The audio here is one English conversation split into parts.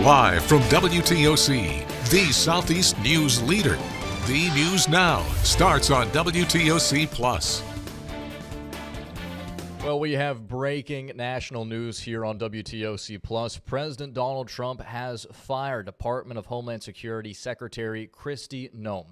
Live from WTOC, the Southeast news leader. The News Now starts on WTOC Plus. Well, we have breaking national news here on WTOC Plus. President Donald Trump has fired Department of Homeland Security Secretary Kristi Noem.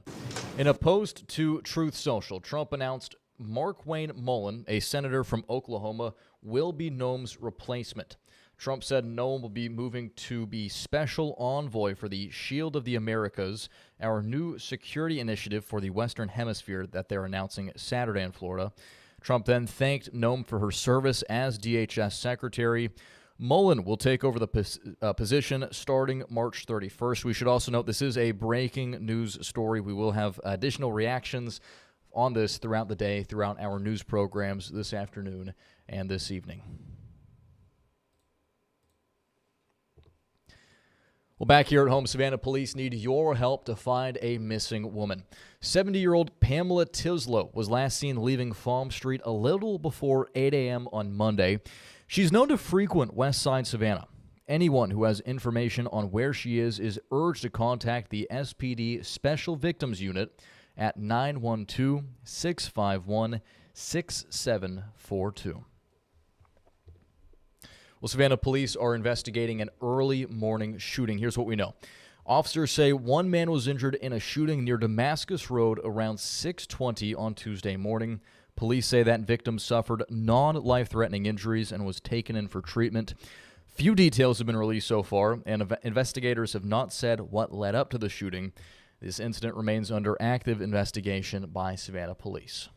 In a post to Truth Social, Trump announced Markwayne Mullin, a senator from Oklahoma, will be Noem's replacement. Trump said Noem will be moving to be special envoy for the Shield of the Americas, our new security initiative for the Western Hemisphere that they're announcing Saturday in Florida. Trump then thanked Noem for her service as DHS secretary. Mullin will take over the position starting March 31st. We should also note this is a breaking news story. We will have additional reactions on this throughout the day, throughout our news programs this afternoon and this evening. Well, back here at home, Savannah police need your help to find a missing woman. 70-year-old Pamela Tislow was last seen leaving Farm Street a little before 8 a.m. on Monday. She's known to frequent West Side Savannah. Anyone who has information on where she is urged to contact the SPD Special Victims Unit at 912-651-6742. Well, Savannah police are investigating an early morning shooting. Here's what we know. Officers say one man was injured in a shooting near Damascus Road around 6:20 on Tuesday morning. Police say that victim suffered non-life-threatening injuries and was taken in for treatment. Few details have been released so far, and investigators have not said what led up to the shooting. This incident remains under active investigation by Savannah police.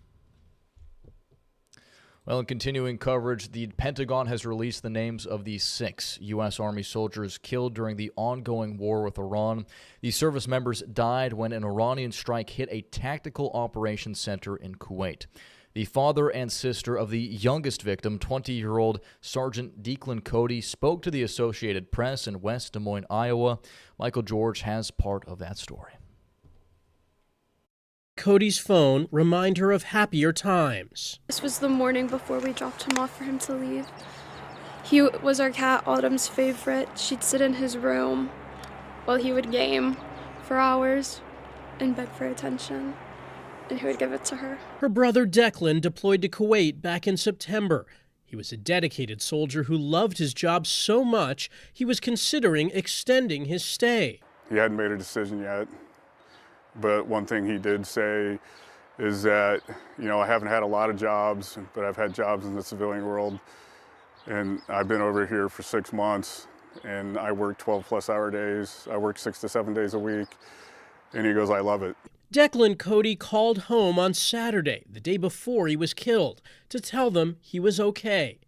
Well, in continuing coverage, the Pentagon has released the names of the 6 U.S. Army soldiers killed during the ongoing war with Iran. These service members died when an Iranian strike hit a tactical operations center in Kuwait. The father and sister of the youngest victim, 20-year-old Sergeant Declan Cody, spoke to the Associated Press in West Des Moines, Iowa. Michael George has part of that story. Cody's phone remind her of happier times. This was the morning before we dropped him off for him to leave. He was our cat, Autumn's favorite. She'd sit in his room while he would game for hours and beg for attention, and he would give it to her. Her brother Declan deployed to Kuwait back in September. He was a dedicated soldier who loved his job so much he was considering extending his stay. He hadn't made a decision yet. But one thing he did say is that, I haven't had a lot of jobs, but I've had jobs in the civilian world. And I've been over here for 6 months, and I work 12-plus hour days. I work 6 to 7 days a week. And he goes, I love it. Declan Cody called home on Saturday, the day before he was killed, to tell them he was okay.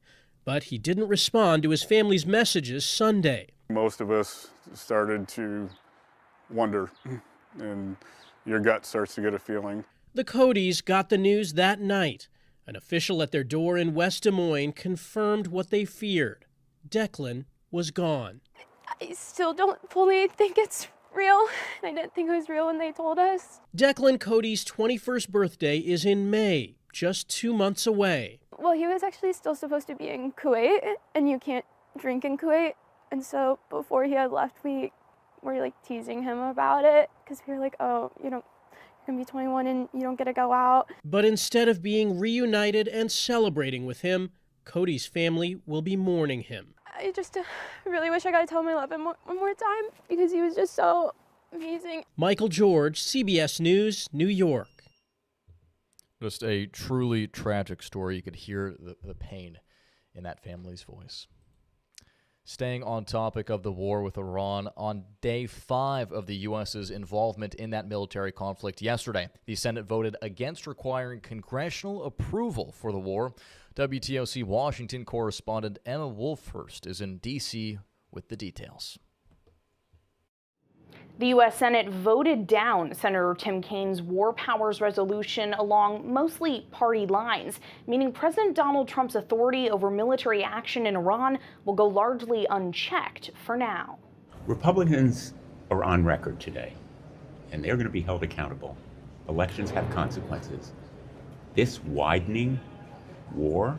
But he didn't respond to his family's messages Sunday. Most of us started to wonder. And your gut starts to get a feeling. The Codys got the news that night. An official at their door in West Des Moines confirmed what they feared. Declan was gone. I still don't fully think it's real. I didn't think it was real when they told us. Declan Cody's 21st birthday is in May, just 2 months away. Well, he was actually still supposed to be in Kuwait, and you can't drink in Kuwait. And so before he had left, we were teasing him about it because we were like, oh, you're going to be 21 and you don't get to go out. But instead of being reunited and celebrating with him, Cody's family will be mourning him. I just really wish I got to tell him I love him one more time because he was just so amazing. Michael George, CBS News, New York. Just a truly tragic story. You could hear the pain in that family's voice. Staying on topic of the war with Iran, on day 5 of the U.S.'s involvement in that military conflict yesterday, the Senate voted against requiring congressional approval for the war. WTOC Washington correspondent Emma Wolfhurst is in D.C. with the details. The U.S. Senate voted down Senator Tim Kaine's war powers resolution along mostly party lines, meaning President Donald Trump's authority over military action in Iran will go largely unchecked for now. Republicans are on record today, and they're going to be held accountable. Elections have consequences. This widening war,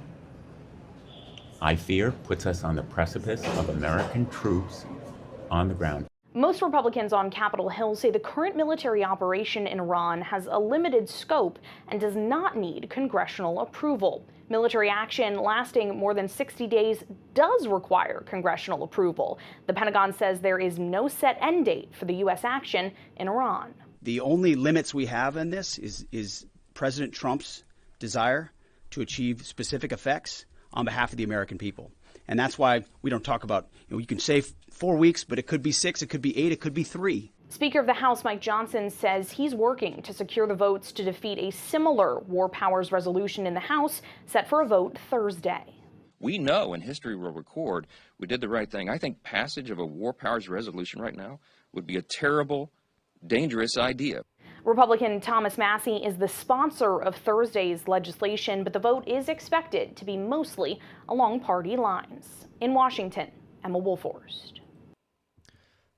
I fear, puts us on the precipice of American troops on the ground. Most Republicans on Capitol Hill say the current military operation in Iran has a limited scope and does not need congressional approval. Military action lasting more than 60 days does require congressional approval. The Pentagon says there is no set end date for the U.S. action in Iran. The only limits we have in this is President Trump's desire to achieve specific effects on behalf of the American people. And that's why we don't talk about, you can say 4 weeks, but it could be 6, it could be 8, it could be 3. Speaker of the House Mike Johnson says he's working to secure the votes to defeat a similar war powers resolution in the House set for a vote Thursday. We know, and history will record, we did the right thing. I think passage of a war powers resolution right now would be a terrible, dangerous idea. Republican Thomas Massie is the sponsor of Thursday's legislation, but the vote is expected to be mostly along party lines. In Washington, Emma Woolforst.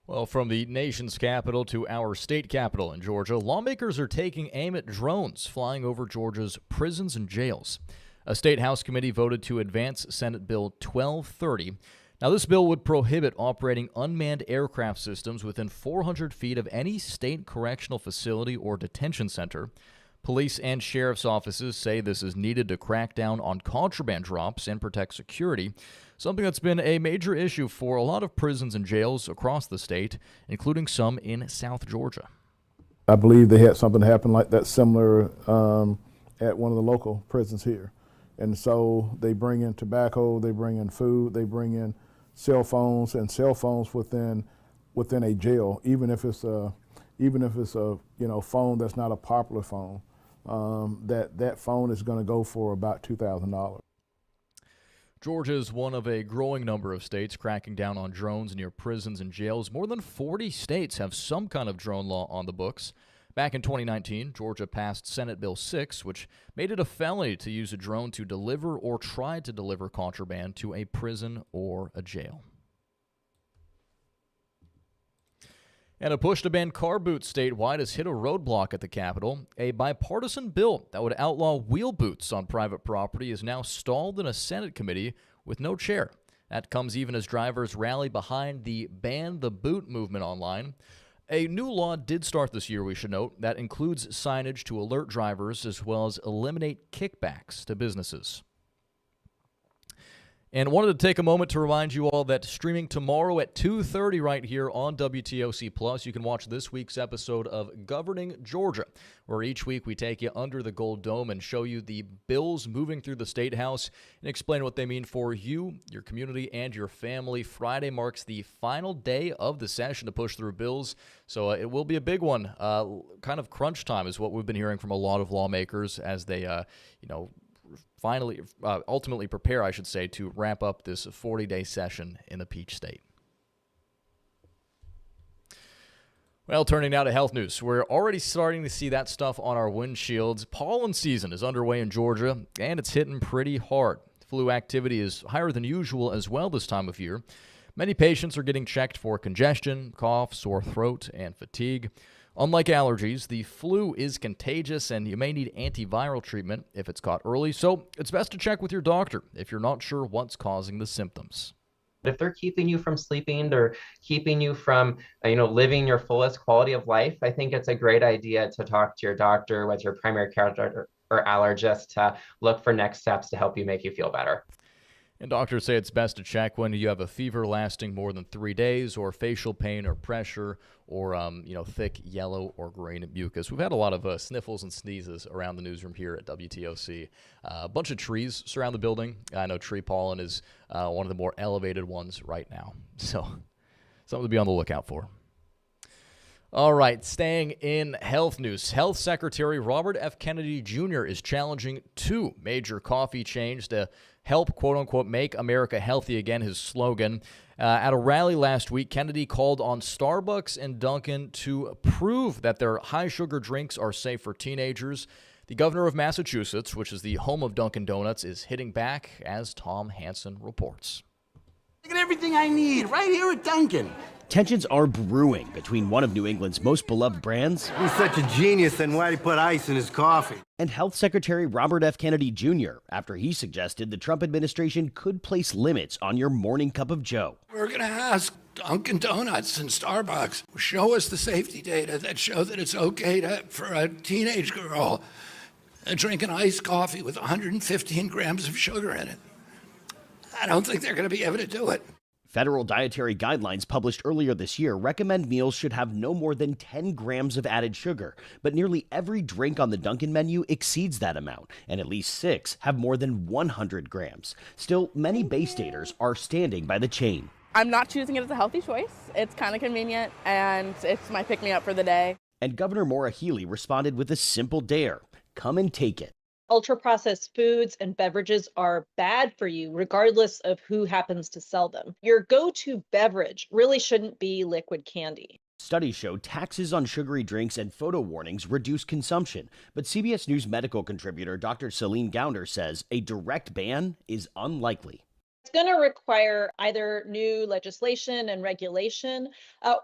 Well, from the nation's capital to our state capital in Georgia, lawmakers are taking aim at drones flying over Georgia's prisons and jails. A state House committee voted to advance Senate Bill 1230. Now, this bill would prohibit operating unmanned aircraft systems within 400 feet of any state correctional facility or detention center. Police and sheriff's offices say this is needed to crack down on contraband drops and protect security, something that's been a major issue for a lot of prisons and jails across the state, including some in South Georgia. I believe they had something happen like that similar at one of the local prisons here. And so they bring in tobacco, they bring in food, they bring in cell phones within a jail, even if it's a phone that's not a popular phone. That phone is going to go for about $2,000. Georgia is one of a growing number of states cracking down on drones near prisons and jails. More than 40 states have some kind of drone law on the books. Back in 2019, Georgia passed Senate Bill 6, which made it a felony to use a drone to deliver or try to deliver contraband to a prison or a jail. And a push to ban car boots statewide has hit a roadblock at the Capitol. A bipartisan bill that would outlaw wheel boots on private property is now stalled in a Senate committee with no chair. That comes even as drivers rally behind the Ban the Boot movement online. A new law did start this year, we should note, that includes signage to alert drivers as well as eliminate kickbacks to businesses. And wanted to take a moment to remind you all that streaming tomorrow at 2:30 right here on WTOC Plus, you can watch this week's episode of Governing Georgia, where each week we take you under the Gold Dome and show you the bills moving through the State House and explain what they mean for you, your community, and your family. Friday marks the final day of the session to push through bills, so it will be a big one. Kind of crunch time is what we've been hearing from a lot of lawmakers as they, ultimately prepare, I should say, to wrap up this 40-day session in the Peach State. Well, turning now to health news. We're already starting to see that stuff on our windshields. Pollen season is underway in Georgia, and it's hitting pretty hard. Flu activity is higher than usual as well this time of year. Many patients are getting checked for congestion, cough, sore throat, and fatigue. Unlike allergies, the flu is contagious and you may need antiviral treatment if it's caught early, so it's best to check with your doctor if you're not sure what's causing the symptoms. If they're keeping you from sleeping, they're keeping you from, living your fullest quality of life, I think it's a great idea to talk to your doctor, whether your primary care doctor or allergist, to look for next steps to help you make you feel better. And doctors say it's best to check when you have a fever lasting more than 3 days, or facial pain or pressure, or thick yellow or green mucus. We've had a lot of sniffles and sneezes around the newsroom here at WTOC. A bunch of trees surround the building. I know tree pollen is one of the more elevated ones right now, so something to be on the lookout for. All right, staying in health news. Health Secretary Robert F. Kennedy Jr. is challenging 2 major coffee chains to help, quote-unquote, make America healthy again, his slogan. At a rally last week, Kennedy called on Starbucks and Dunkin' to prove that their high-sugar drinks are safe for teenagers. The governor of Massachusetts, which is the home of Dunkin' Donuts, is hitting back, as Tom Hansen reports. I got everything I need right here at Dunkin'. Tensions are brewing between one of New England's most beloved brands. He's such a genius, then why'd he put ice in his coffee? And Health Secretary Robert F. Kennedy Jr., after he suggested the Trump administration could place limits on your morning cup of joe. We're going to ask Dunkin' Donuts and Starbucks show us the safety data that show that it's okay for a teenage girl to drink an iced coffee with 115 grams of sugar in it. I don't think they're going to be able to do it. Federal dietary guidelines published earlier this year recommend meals should have no more than 10 grams of added sugar, but nearly every drink on the Dunkin' menu exceeds that amount, and at least 6 have more than 100 grams. Still, many Bay Staters are standing by the chain. I'm not choosing it as a healthy choice. It's kind of convenient, and it's my pick-me-up for the day. And Governor Maura Healey responded with a simple dare: come and take it. Ultra-processed foods and beverages are bad for you, regardless of who happens to sell them. Your go-to beverage really shouldn't be liquid candy. Studies show taxes on sugary drinks and photo warnings reduce consumption, but CBS News medical contributor Dr. Celine Gounder says a direct ban is unlikely. It's going to require either new legislation and regulation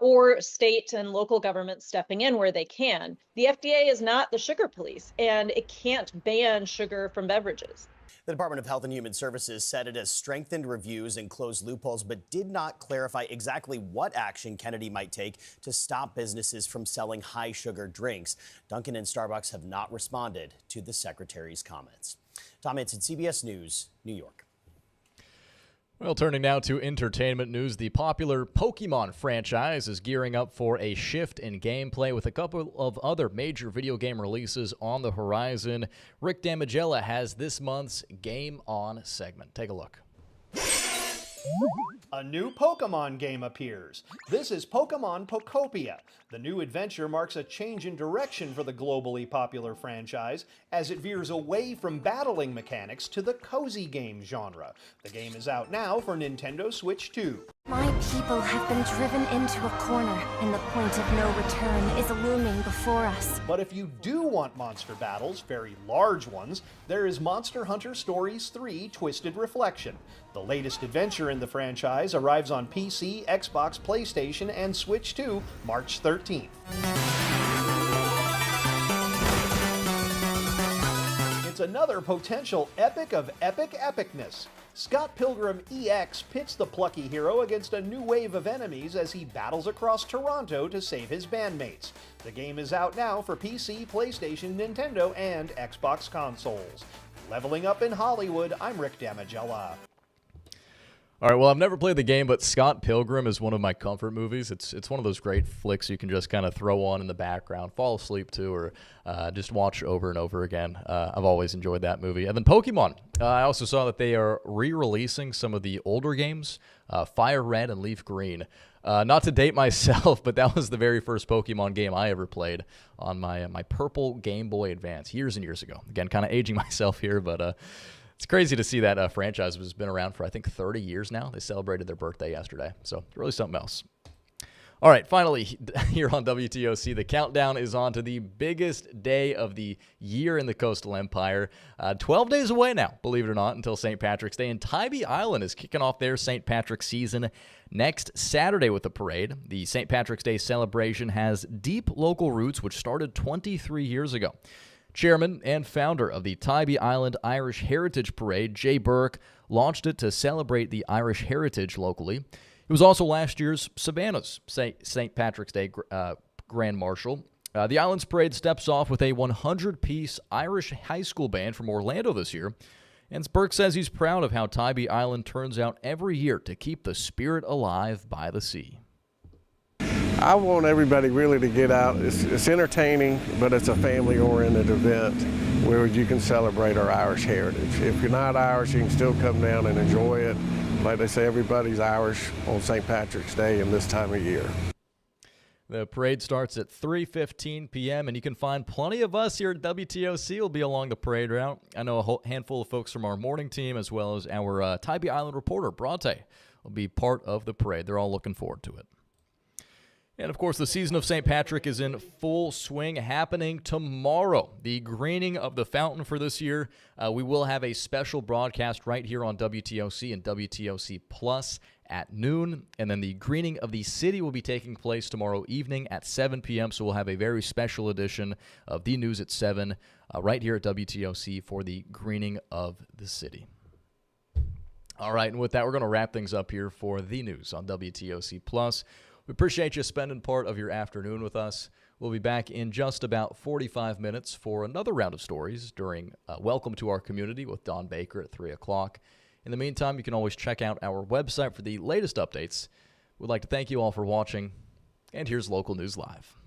or state and local governments stepping in where they can. The FDA is not the sugar police, and it can't ban sugar from beverages. The Department of Health and Human Services said it has strengthened reviews and closed loopholes, but did not clarify exactly what action Kennedy might take to stop businesses from selling high-sugar drinks. Dunkin' and Starbucks have not responded to the secretary's comments. Tom Hanson, CBS News, New York. Well, turning now to entertainment news, the popular Pokemon franchise is gearing up for a shift in gameplay with a couple of other major video game releases on the horizon. Rick Damigella has this month's Game On segment. Take a look. A new Pokemon game appears. This is Pokemon Pokopia. The new adventure marks a change in direction for the globally popular franchise as it veers away from battling mechanics to the cozy game genre. The game is out now for Nintendo Switch 2. My people have been driven into a corner, and the point of no return is looming before us. But if you do want monster battles, very large ones, there is Monster Hunter Stories 3 Twisted Reflection. The latest adventure in the franchise arrives on PC, Xbox, PlayStation, and Switch 2 March 13th. It's another potential epic of epic epicness. Scott Pilgrim EX pits the plucky hero against a new wave of enemies as he battles across Toronto to save his bandmates. The game is out now for PC, PlayStation, Nintendo, and Xbox consoles. Leveling up in Hollywood, I'm Rick Damigella. All right, well, I've never played the game, but Scott Pilgrim is one of my comfort movies. It's one of those great flicks you can just kind of throw on in the background, fall asleep to, or just watch over and over again. I've always enjoyed that movie. And then Pokemon. I also saw that they are re-releasing some of the older games, Fire Red and Leaf Green. Not to date myself, but that was the very first Pokemon game I ever played on my purple Game Boy Advance years and years ago. Again, kind of aging myself here, but... It's crazy to see that franchise has been around for, I think, 30 years now. They celebrated their birthday yesterday, so really something else. All right, finally, here on WTOC, the countdown is on to the biggest day of the year in the Coastal Empire. 12 days away now, believe it or not, until St. Patrick's Day. And Tybee Island is kicking off their St. Patrick's season next Saturday with a parade. The St. Patrick's Day celebration has deep local roots, which started 23 years ago. Chairman and founder of the Tybee Island Irish Heritage Parade, Jay Burke, launched it to celebrate the Irish heritage locally. It was also last year's Savannah's St. Patrick's Day Grand Marshal. The Islands Parade steps off with a 100-piece Irish high school band from Orlando this year. And Burke says he's proud of how Tybee Island turns out every year to keep the spirit alive by the sea. I want everybody really to get out. It's entertaining, but it's a family-oriented event where you can celebrate our Irish heritage. If you're not Irish, you can still come down and enjoy it. Like they say, everybody's Irish on St. Patrick's Day and this time of year. The parade starts at 3:15 p.m., and you can find plenty of us here at WTOC will be along the parade route. I know a whole handful of folks from our morning team, as well as our Tybee Island reporter, Bronte, will be part of the parade. They're all looking forward to it. And, of course, the season of St. Patrick is in full swing, happening tomorrow. The greening of the fountain for this year. We will have a special broadcast right here on WTOC and WTOC Plus at noon. And then the greening of the city will be taking place tomorrow evening at 7 p.m. So we'll have a very special edition of the news at 7 right here at WTOC for the greening of the city. All right, and with that, we're going to wrap things up here for the news on WTOC Plus. We appreciate you spending part of your afternoon with us. We'll be back in just about 45 minutes for another round of stories during Welcome to Our Community with Don Baker at 3 o'clock. In the meantime, you can always check out our website for the latest updates. We'd like to thank you all for watching, and here's Local News Live.